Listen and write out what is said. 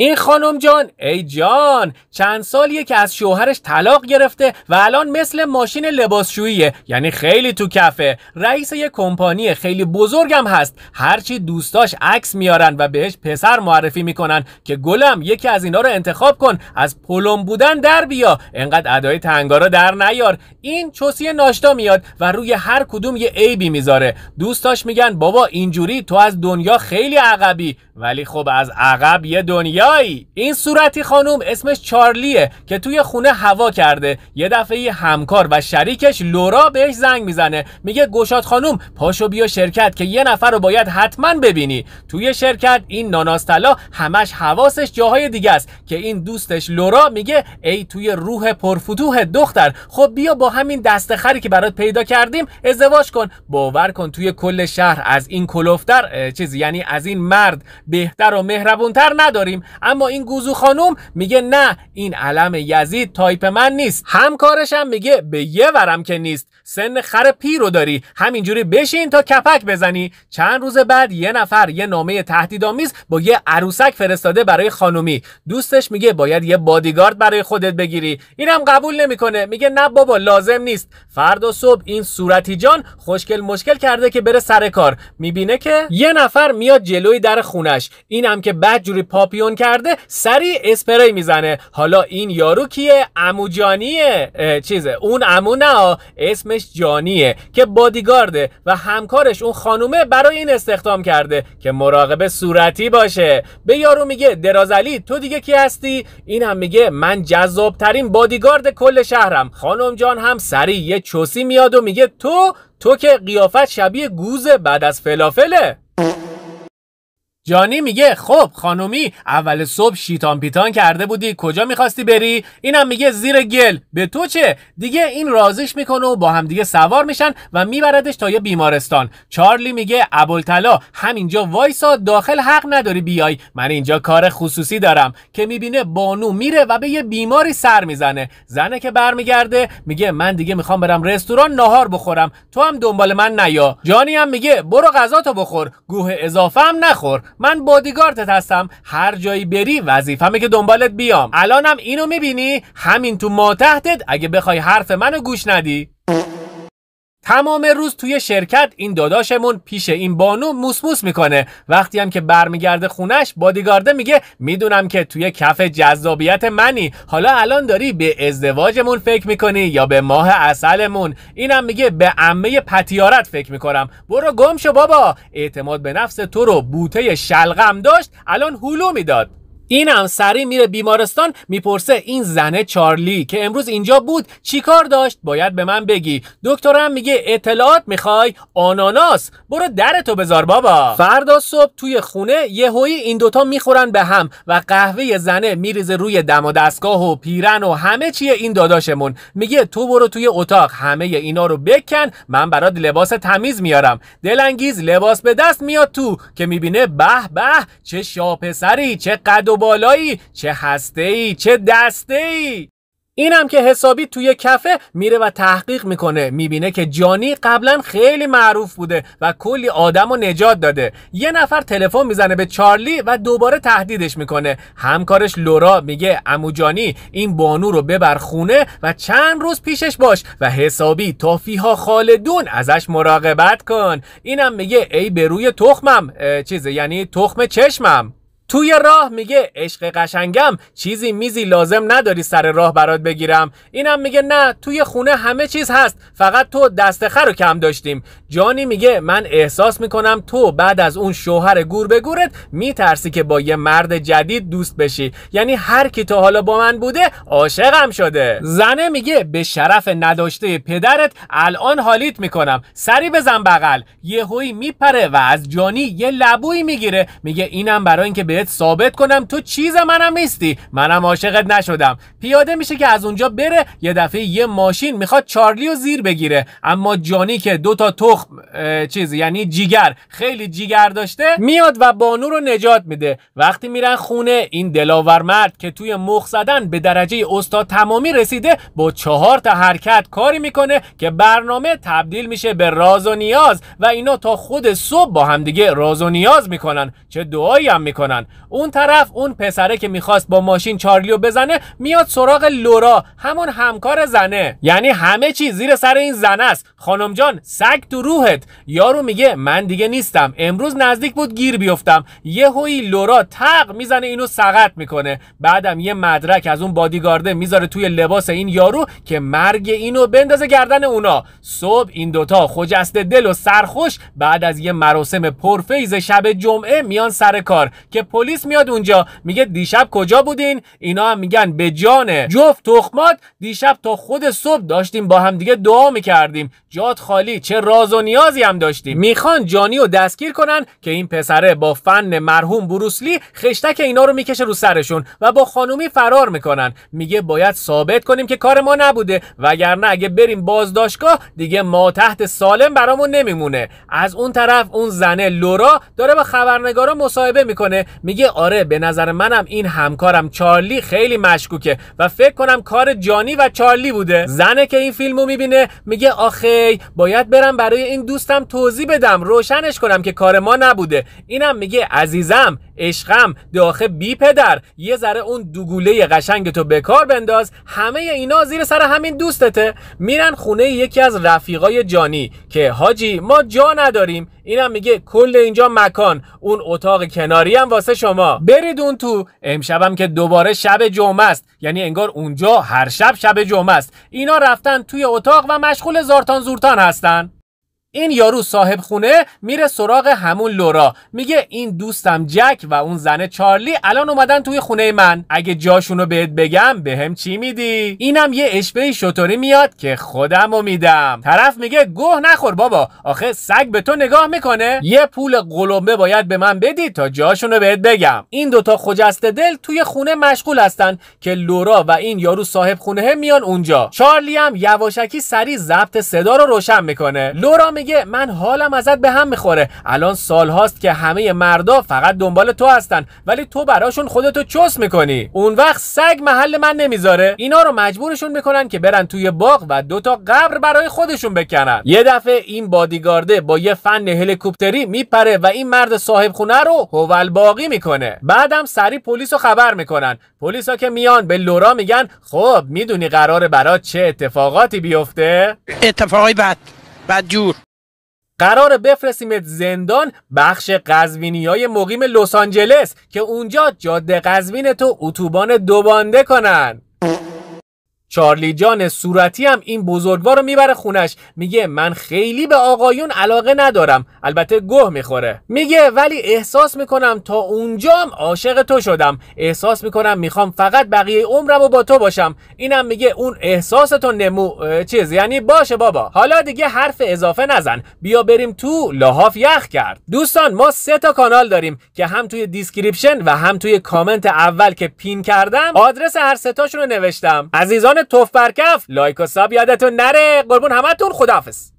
این خانم جان، ای جان، چند سالیه که از شوهرش طلاق گرفته و الان مثل ماشین لباسشوییه، یعنی خیلی تو کفه. رئیس یه کمپانی خیلی بزرگم هست، هرچی دوستاش عکس میارن و بهش پسر معرفی میکنن که گلم یکی از اینا رو انتخاب کن، از پلم بودن در بیا، انقدر ادای تنگارا در نیار. این چوسی ناشتا میاد و روی هر کدوم یه عیبی میذاره. دوستاش میگن بابا اینجوری تو از دنیا خیلی عقبی، ولی خب از عقب یه دنیایی. این صورتی خانم اسمش چارلیه که توی خونه هوا کرده. یه دفعه همکار و شریکش لورا بهش زنگ میزنه، میگه گشاد خانم پاشو بیا شرکت که یه نفر رو باید حتما ببینی. توی شرکت این ناناستلا همش حواسش جاهای دیگه است که این دوستش لورا میگه ای توی روح پرفتوح دختر، خب بیا با همین دستخری که برات پیدا کردیم ازدواج کن. باور کن توی کل شهر از این کلوفتر یعنی از این مرد بهتر و مهربونتر نداریم. اما این گوزو خانوم میگه نه، این علم یزید تایپ من نیست. همکارش هم میگه به یه ورم که نیست، سن خر پیرو داری، همینجوری بشین تا کپک بزنی. چند روز بعد یه نفر یه نامه تهدیدآمیز با یه عروسک فرستاده برای خانومی. دوستش میگه باید یه بادیگارد برای خودت بگیری. اینم قبول نمیکنه، میگه نه بابا لازم نیست. فردا صبح این صورتی جان خوشگل مشکل کرده که بره سر کار، میبینه که یه نفر میاد جلوی در خونش. اینم که بدجوری پاپیون کرده سریع اسپری میزنه. حالا این یارو کیه؟ عمو جانیه. اون عمو نه، اسمش جانیه که بادیگارده و همکارش اون خانومه برای این استخدام کرده که مراقب صورتی باشه. به یارو میگه درازعلی تو دیگه کی هستی؟ این هم میگه من جذاب ترین بادیگارد کل شهرم. خانم جان هم سریع یه چوسی میاد و میگه تو که قیافت شبیه گوزه بعد از فلافله. جانی میگه خب خانومی اول صبح شیطان پیتان کرده بودی، کجا میخواستی بری؟ اینم میگه زیر گل. به تو چه؟ دیگه این رازش میکنه و با هم دیگه سوار میشن و میبردش تا یه بیمارستان. چارلی میگه ابوالطلا همینجا وایسا، داخل حق نداری بیای، من اینجا کار خصوصی دارم. که میبینه بانو میره و به یه بیماری سر میزنه. زنه که برمیگرده میگه من دیگه میخوام برم رستوران ناهار بخورم، تو هم دنبال من نیا. جانی هم میگه برو غذاتو بخور، گوه اضافه هم نخور، من بادیگاردت هستم، هر جایی بری وظیفمه که دنبالت بیام. الانم اینو میبینی همین تو ماتحتت، اگه بخوای حرف منو گوش ندی. تمام روز توی شرکت این داداشمون پیش این بانو موسموس میکنه. وقتی هم که برمیگرده خونش بادیگارده میگه میدونم که توی کف جذابیت منی، حالا الان داری به ازدواجمون فکر میکنی یا به ماه عسلمون؟ اینم میگه به عمه پتیارت فکر میکنم، برو گم شو بابا. اعتماد به نفس تو رو بوته شلغم داشت، الان هلو میداد. اینم سری میره بیمارستان، میپرسه این زنه چارلی که امروز اینجا بود چیکار داشت؟ باید به من بگی. دکترم میگه اطلاعات میخوای؟ آناناس، برو درتو بذار بابا. فردا صبح توی خونه یهویی این دوتا میخورن به هم و قهوه زنه میریزه روی دم و دستگاه و پیرن و همه چیه این داداشمون. میگه تو برو توی اتاق همه اینا رو بکن، من برات لباس تمیز میارم. دلانگیز لباس به دست میاد تو که میبینه به به چه شاپسری، چه قد و بالایی، چه هسته‌ای، چه دسته‌ای. اینم که حسابی توی کفه میره و تحقیق میکنه، میبینه که جانی قبلا خیلی معروف بوده و کلی آدمو نجات داده. یه نفر تلفن میزنه به چارلی و دوباره تهدیدش میکنه. همکارش لورا میگه عمو جانی این بانو رو ببر خونه و چند روز پیشش باش و حسابی توفیها خالدون ازش مراقبت کن. اینم میگه ای به روی تخمم، یعنی تخم چشمم. توی راه میگه عشق قشنگم چیزی میزی لازم نداری سر راه برات بگیرم. اینم میگه نه توی خونه همه چیز هست، فقط تو دستخر رو کم داشتیم. جانی میگه من احساس میکنم تو بعد از اون شوهر گور به گورت میترسی که با یه مرد جدید دوست بشی، یعنی هر کی تا حالا با من بوده عاشقم شده. زنه میگه به شرف نداشته پدرت الان حالیت میکنم، سری بزن بغل. یهویی میپره و از جانی یه لبویی میگیره، میگه اینم برای اینکه بهت ثابت کنم تو چیز منم نیستی، منم عاشقت نشدم. پیاده میشه که از اونجا بره. یه دفعه یه ماشین میخواد چارلی رو زیر بگیره، اما جانی که دوتا تخم یعنی جیگر خیلی جیگر داشته میاد و بانو رو نجات میده. وقتی میرن خونه این دلاور مرد که توی مخ زدن به درجه استاد تمامی رسیده با 4 تا حرکت کاری میکنه که برنامه تبدیل میشه به راز و نیاز و اینا تا خود صبح با هم دیگه راز و نیاز میکنن، چه دعایی هم میکنن. اون طرف اون پسره که میخواست با ماشین چارلیو بزنه میاد سراغ لورا، همون همکار زنه. یعنی همه چی زیر سر این زنه است. خانم جان سگ تو روحت. یارو میگه من دیگه نیستم، امروز نزدیک بود گیر بیفتم. یهویی لورا تق میزنه اینو سقط میکنه. بعدم یه مدرک از اون بادیگارده میذاره توی لباس این یارو که مرگ اینو بندازه گردن اونا. صبح این دوتا خجسته دل و سرخوش بعد از یه مراسم پرفیض شب جمعه میان سر کار که پلیس میاد اونجا میگه دیشب کجا بودین؟ اینا هم میگن به جان جفت تخمات دیشب تا خود صبح داشتیم با هم دیگه دعا میکردیم، جات خالی، چه راز و نیازی هم داشتیم. میخوان جانی رو دستگیر کنن که این پسره با فن مرحوم بروسلی خشتک اینا رو میکشه رو سرشون و با خانومی فرار میکنن. میگه باید ثابت کنیم که کار ما نبوده، وگرنه اگه بریم بازداشتگاه دیگه ما تحت سالم برامون نمیمونه. از اون طرف اون زنه لورا داره با خبرنگارا مصاحبه میکنه، میگه آره به نظر منم این همکارم چارلی خیلی مشکوکه و فکر کنم کار جانی و چارلی بوده. زنه که این فیلمو میبینه میگه آخه باید برم برای این دوستم توضیح بدم، روشنش کنم که کار ما نبوده. اینم میگه عزیزم، عشقم، داخل بی پدر، یه ذره اون دوگوله قشنگ تو به کار بنداز. همه اینا زیر سر همین دوستته. میرن خونه یکی از رفیقای جانی که حاجی ما جا نداریم. اینم میگه کل اینجا مکان، اون اتاق کناری هم واسه شما، برید اون تو. امشبم که دوباره شب جمعه است، یعنی انگار اونجا هر شب جمعه است. اینا رفتن توی اتاق و مشغول زارتان زورتان هستن. این یارو صاحب خونه میره سراغ همون لورا، میگه این دوستم جک و اون زنه چارلی الان اومدن توی خونه من، اگه جاشونو بهت بگم بهم چی میدی؟ اینم یه اشبه شطوری میاد که خودمو میدم. طرف میگه گوه نخور بابا، آخه سگ به تو نگاه میکنه. یه پول قلمبه باید به من بدی تا جاشونو بهت بگم. این دوتا خجسته دل توی خونه مشغول هستن که لورا و این یارو صاحب خونه میان اونجا. چارلی هم یواشکی سری ضبط صدا رو روشن میکنه. لورا میگه من حالم ازت به هم میخوره، الان سال هاست که همه مردا فقط دنبال تو هستن ولی تو براشون خودتو چس میکنی، اون وقت سگ محل من نمیذاره. اینا رو مجبورشون میکنن که برن توی باغ و دوتا قبر برای خودشون بکنن. یه دفعه این بادیگارده با یه فن هلیکوپتری میپره و این مرد صاحب خونه رو هول باقی میکنه. بعدم سری پلیس رو خبر میکنن. پلیسا که میان به لورا میگن خب میدونی قراره برات چه اتفاقاتی بیفته؟ اتفاقی بدجور. قراره بفرستیمت زندان بخش قزوینیای مقیم لس آنجلس که اونجا جاده قزوین تو اتوبان دوبانده کنن. چارلی جان صورتی هم این بزرگوار رو میبره خونش، میگه من خیلی به آقایون علاقه ندارم، البته گوه میخوره. میگه ولی احساس میکنم تا اونجام عاشق تو شدم، احساس میکنم میخوام فقط بقیه عمرمو با تو باشم. اینم میگه اون احساستو چیز یعنی باشه بابا، حالا دیگه حرف اضافه نزن، بیا بریم تو لحاف یخ کرد. دوستان ما 3 تا کانال داریم که هم توی دیسکریپشن و هم توی کامنت اول که پین کردم آدرس هر 3 تاشون رو نوشتم. عزیزان توف برکف، لایک و ساب یادتون نره. قربون همتون، خداحافظ.